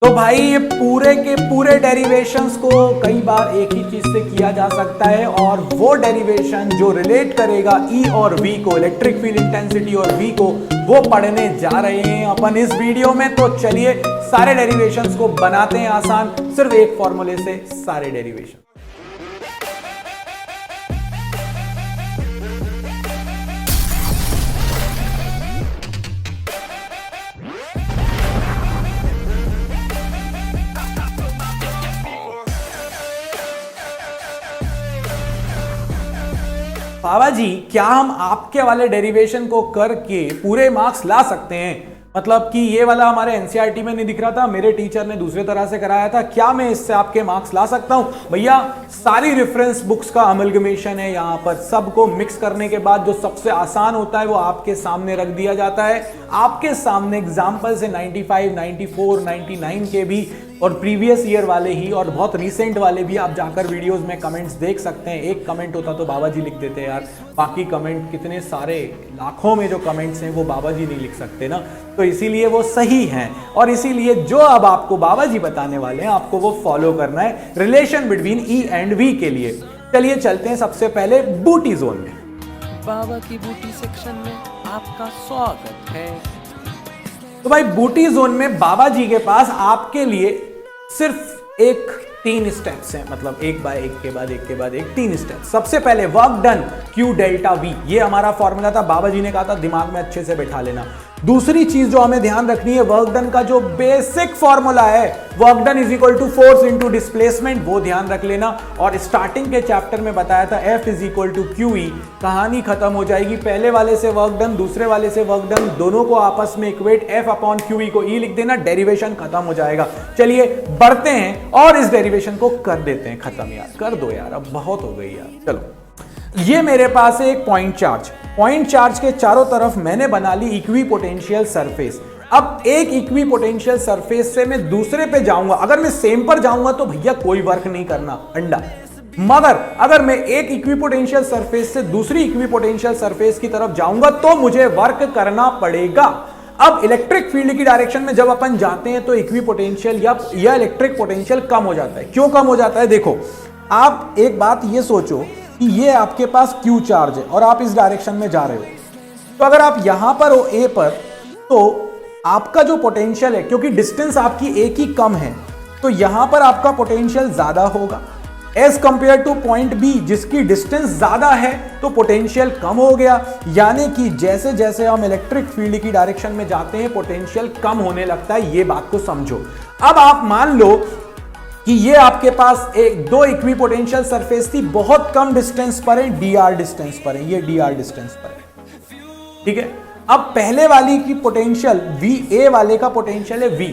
तो भाई ये पूरे के पूरे डेरिवेशंस को कई बार एक ही चीज से किया जा सकता है और वो डेरिवेशन जो रिलेट करेगा ई और वी को, इलेक्ट्रिक फील्ड इंटेंसिटी और वी को, वो पढ़ने जा रहे हैं अपन इस वीडियो में। तो चलिए सारे डेरिवेशंस को बनाते हैं आसान, सिर्फ एक फॉर्मूले से सारे डेरिवेशन। बाबा जी, क्या हम आपके वाले डेरिवेशन को करके पूरे मार्क्स ला सकते हैं? मतलब कि ये वाला हमारे एनसीईआरटी में नहीं दिख रहा था, मेरे टीचर ने दूसरे तरह से कराया था, क्या मैं इससे आपके मार्क्स ला सकता हूं? भैया सारी रेफरेंस बुक्स का अमलगमेशन है यहाँ पर, सबको मिक्स करने के बाद जो सबसे आसान होता है वो आपके सामने रख दिया जाता है। आपके सामने एग्जाम्पल से 95, 94, 99 के भी और प्रीवियस ईयर वाले ही और बहुत रीसेंट वाले भी आप जाकर वीडियोस में कमेंट्स देख सकते हैं। एक कमेंट होता तो बाबा जी लिख देते यार, बाकी कमेंट कितने सारे लाखों में जो कमेंट्स हैं वो बाबा जी नहीं लिख सकते ना, तो इसीलिए वो सही हैं और इसीलिए जो अब आपको बाबा जी बताने वाले हैं आपको वो फॉलो करना है relation between E and V के लिए। चलिए चलते हैं सबसे पहले बूटी जोन में। बाबा की बूटी सेक्शन में आपका स्वागत है। तो भाई बूटी जोन में बाबा जी के पास आपके लिए सिर्फ एक 3 स्टेप्स हैं, मतलब एक बाय एक के बाद एक के बाद एक 3 स्टेप्स। सबसे पहले work done Q delta V, ये हमारा फॉर्मूला था, बाबा जी ने कहा था दिमाग में अच्छे से बैठा लेना। दूसरी चीज जो हमें ध्यान रखनी है, वर्क डन का जो बेसिक फॉर्मूला है, work done is equal to force into displacement, वो ध्यान रख लेना। और स्टार्टिंग के चैप्टर में बताया था F is equal to QE, कहानी खत्म हो जाएगी। पहले वाले से वर्क डन, दूसरे वाले से वर्क डन, दोनों को आपस में इक्वेट, F अपॉन QE को E लिख देना, डेरिवेशन खत्म हो जाएगा। चलिए बढ़ते हैं और इस डेरिवेशन को कर देते हैं खत्म। यार कर दो यार, अब बहुत हो गई यार। चलो, ये मेरे पास है एक पॉइंट चार्ज के चारों तरफ मैंने बना ली इक्वी पोटेंशियल सरफेस। अब एक इक्वी पोटेंशियल सरफेस से मैं दूसरे पे जाऊंगा, अगर मैं सेम पर जाऊंगा तो भैया कोई वर्क नहीं करना, अंडा। मगर अगर मैं एक इक्वी पोटेंशियल सरफेस से दूसरी इक्वी पोटेंशियल सरफेस की तरफ जाऊंगा तो मुझे वर्क करना पड़ेगा। अब इलेक्ट्रिक फील्ड की डायरेक्शन में जब अपन जाते हैं तो इक्वी पोटेंशियल या इलेक्ट्रिक पोटेंशियल कम हो जाता है। क्यों कम हो जाता है? देखो, आप एक बात ये सोचो कि ये आपके पास Q चार्ज है और आप इस डायरेक्शन में जा रहे हो, तो अगर आप यहां पर हो A पर, तो आपका जो पोटेंशियल है, क्योंकि डिस्टेंस आपकी A की कम है, तो यहां पर आपका पोटेंशियल ज्यादा होगा as compare to point B, जिसकी डिस्टेंस ज्यादा है तो पोटेंशियल कम हो गया। यानी कि जैसे जैसे हम इलेक्ट्रिक फील्ड की डायरेक्शन में जाते हैं पोटेंशियल कम होने लगता है, ये बात को समझो। अब आप मान लो कि ये आपके पास दो इक्वी पोटेंशियल सरफेस थी, बहुत कम डिस्टेंस पर है, dr डिस्टेंस पर है, ये dr डिस्टेंस पर है, ठीक है। अब पहले वाली की पोटेंशियल V, A वाले का पोटेंशियल है V,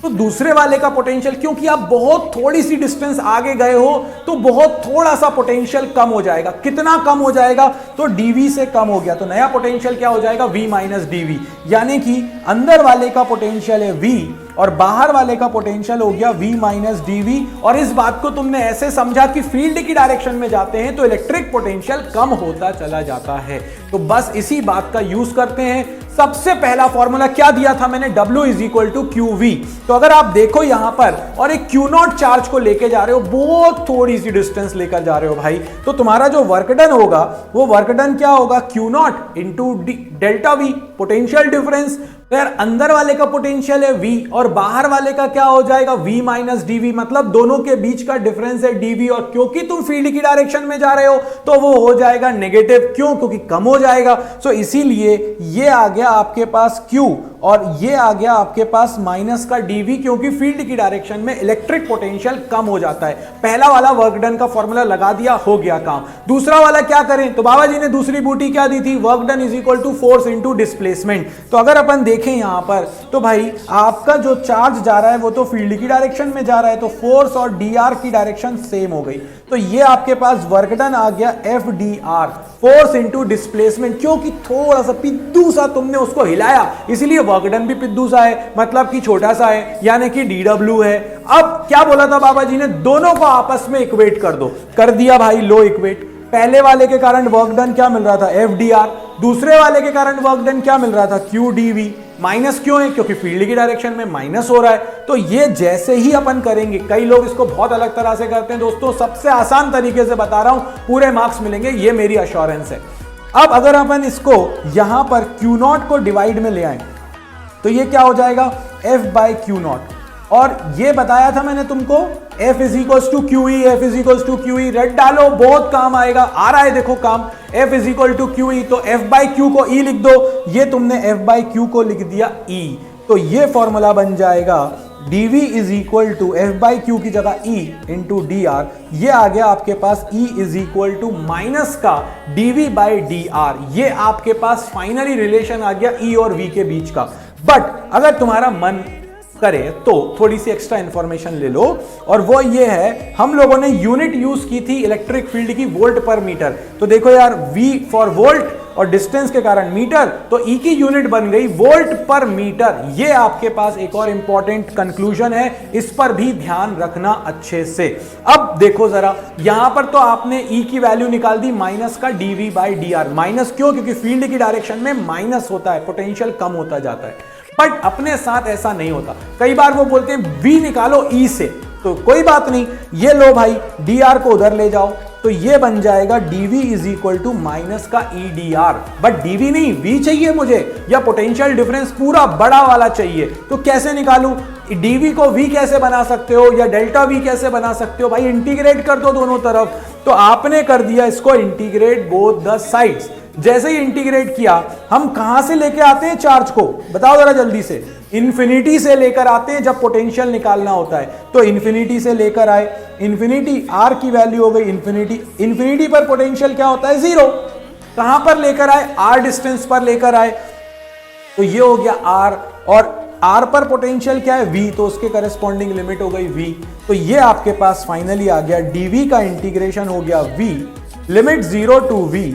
तो दूसरे वाले का पोटेंशियल, क्योंकि आप बहुत थोड़ी सी डिस्टेंस आगे गए हो तो बहुत थोड़ा सा पोटेंशियल कम हो जाएगा। कितना कम हो जाएगा? तो dV से कम हो गया, तो नया पोटेंशियल क्या हो जाएगा? V minus dV। यानी कि अंदर वाले का पोटेंशियल है V और बाहर वाले का पोटेंशियल हो गया V माइनस dV। और इस बात को तुमने ऐसे समझा कि फील्ड की डायरेक्शन में जाते हैं तो इलेक्ट्रिक पोटेंशियल कम होता चला जाता है। तो बस इसी बात का यूज करते हैं। सबसे पहला फॉर्मूला क्या दिया था मैंने? W is equal to QV। तो अगर आप देखो यहां पर और एक Q0 चार्ज को लेके जा रहे हो, बहुत थोड़ी सी डिस्टेंस लेकर जा रहे हो भाई, तो तुम्हारा जो वर्क डन होगा वो वर्क डन क्या होगा? Q0 into delta V, potential difference. तो यार अंदर वाले का पोटेंशियल है V और बाहर वाले का क्या हो जाएगा? V माइनस dV, मतलब दोनों के बीच का डिफरेंस है dV। और क्योंकि तुम फील्ड की डायरेक्शन में जा रहे हो तो वो हो जाएगा नेगेटिव। क्यों? क्योंकि कम हो जाएगा। सो इसीलिए ये आ गया आपके पास Q और ये आ गया आपके पास माइनस का dV, क्योंकि फील्ड की डायरेक्शन में इलेक्ट्रिक पोटेंशियल कम हो जाता है। पहला वाला वर्क डन का फॉर्मूला लगा दिया, हो गया काम। दूसरा वाला क्या करें? तो बाबा जी ने दूसरी बूटी क्या दी थी? Work done is equal to force into displacement. तो अगर अपन देखें यहां पर, तो भाई आपका जो चार्ज जा रहा है वो तो फील्ड की डायरेक्शन में जा रहा है, तो फोर्स और dr की डायरेक्शन सेम हो गई। तो ये आपके पास वर्क डन आ गया FDR, फोर्स इनटू डिस्प्लेसमेंट। क्योंकि थोड़ा सा पिद्दू सा तुमने उसको हिलाया, इसलिए वर्क डन भी पिद्दू सा है, मतलब कि छोटा सा है, यानी कि dW है। अब क्या बोला था बाबा जी ने? दोनों को आपस में इक्वेट कर दो, कर दिया भाई, लो इक्वेट। पहले वाले के कारण वर्क डन क्या मिल रहा था? FDR, दूसरे वाले के कारण वर्क डन क्या मिल रहा था? QdV। माइनस क्यों है? क्योंकि फील्ड की डायरेक्शन में माइनस हो रहा है। तो ये जैसे ही अपन करेंगे, कई लोग इसको बहुत अलग तरह से करते हैं दोस्तों, सबसे आसान तरीके से बता रहा हूं, पूरे मार्क्स मिलेंगे, ये मेरी अश्योरेंस है। अब अगर अपन इसको यहां पर Q0 को डिवाइड में ले आए तो ये क्या हो जाएगा? F by Q0। और ये बताया था मैंने तुमको, F is equals to QE, F is equals to QE, रट डालो, बहुत काम आएगा, आ रहा है देखो काम। F is equal to QE, तो F बाई Q को E लिख दो, ये तुमने F बाई Q को लिख दिया E, तो ये फॉर्मूला बन जाएगा dV is equal to F by Q की जगह E इंटू dr। ये आ गया आपके पास E is equal to minus का dV बाई dr। ये आपके पास फाइनली रिलेशन आ गया E और V के बीच का। बट अगर तुम्हारा मन करे तो थोड़ी सी एक्स्ट्रा इंफॉर्मेशन ले लो, और वो ये है, हम लोगों ने यूनिट यूज की थी इलेक्ट्रिक फील्ड की वोल्ट पर मीटर। तो देखो यार, V फॉर वोल्ट और डिस्टेंस के कारण मीटर, तो E की यूनिट बन गई वोल्ट पर मीटर। ये आपके पास एक और इंपॉर्टेंट कंक्लूजन है, इस पर भी ध्यान रखना अच्छे से। अब देखो जरा, यहां पर तो आपने E की वैल्यू निकाल दी माइनस का dV बाई dr। माइनस क्यों? क्योंकि फील्ड की डायरेक्शन में माइनस होता है, पोटेंशियल कम होता जाता है। बट अपने साथ ऐसा नहीं होता, कई बार वो बोलते हैं V निकालो E से, तो कोई बात नहीं, ये लो भाई, dr को उधर ले जाओ, तो ये बन जाएगा dV is equal to minus का E dr। बट dV नहीं, V चाहिए मुझे, या पोटेंशियल डिफरेंस पूरा बड़ा वाला चाहिए। तो कैसे निकालूं? dV को V कैसे बना सकते हो, या डेल्टा V कैसे बना सकते हो? भाई इंटीग्रेट कर दो दोनों तरफ। तो आपने कर दिया इसको इंटीग्रेट बोथ द साइड्स। जैसे ही इंटीग्रेट किया, हम कहां से लेके आते हैं चार्ज को? बताओ जरा जल्दी से। इन्फिनिटी से लेकर आते हैं जब पोटेंशियल निकालना होता है। तो इन्फिनिटी से लेकर आए, इन्फिनिटी R की वैल्यू हो गई इन्फिनिटी, इन्फिनिटी पर पोटेंशियल क्या होता है? 0। कहां पर लेकर आए? R डिस्टेंस पर लेकर आए, तो ये हो गया R, और R पर पोटेंशियल क्या है? V, तो उसके करस्पॉन्डिंग लिमिट हो गई V। तो ये आपके पास फाइनली आ गया, dV का इंटीग्रेशन हो गया V, लिमिट 0 टू V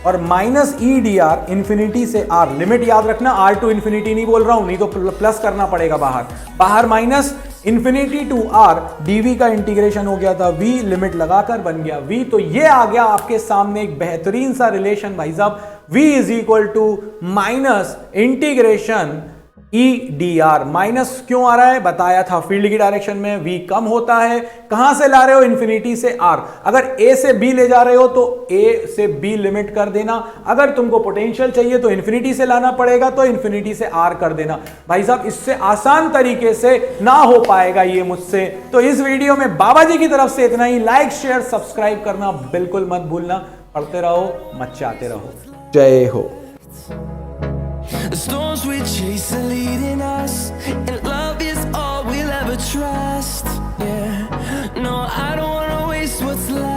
और माइनस E dr इंफिनिटी से R। लिमिट याद रखना, R टू इंफिनिटी नहीं बोल रहा हूं, नहीं तो प्लस करना पड़ेगा बाहर minus infinity to R, dV का इंटीग्रेशन हो गया था V, लिमिट लगाकर बन गया V। तो ये आ गया आपके सामने एक बेहतरीन सा रिलेशन भाई साहब, V is equal to minus integration E dr। माइनस क्यों आ रहा है? बताया था, फील्ड की डायरेक्शन में V कम होता है। कहां से ला रहे हो? इन्फिनिटी से R। अगर A से B ले जा रहे हो तो A से B लिमिट कर देना। अगर तुमको पोटेंशियल चाहिए तो इन्फिनिटी से लाना पड़ेगा, तो इन्फिनिटी से R कर देना। भाई साहब, इससे आसान तरीके से ना हो पाएगा ये मुझसे। तो इस वीडियो में बाबा जी की तरफ से इतना ही। लाइक शेयर सब्सक्राइब करना बिल्कुल मत भूलना। पढ़ते रहो, मचाते रहो। जय हो। The storms we chase are leading us, and love is all we'll ever trust. Yeah, no, I don't wanna waste what's left.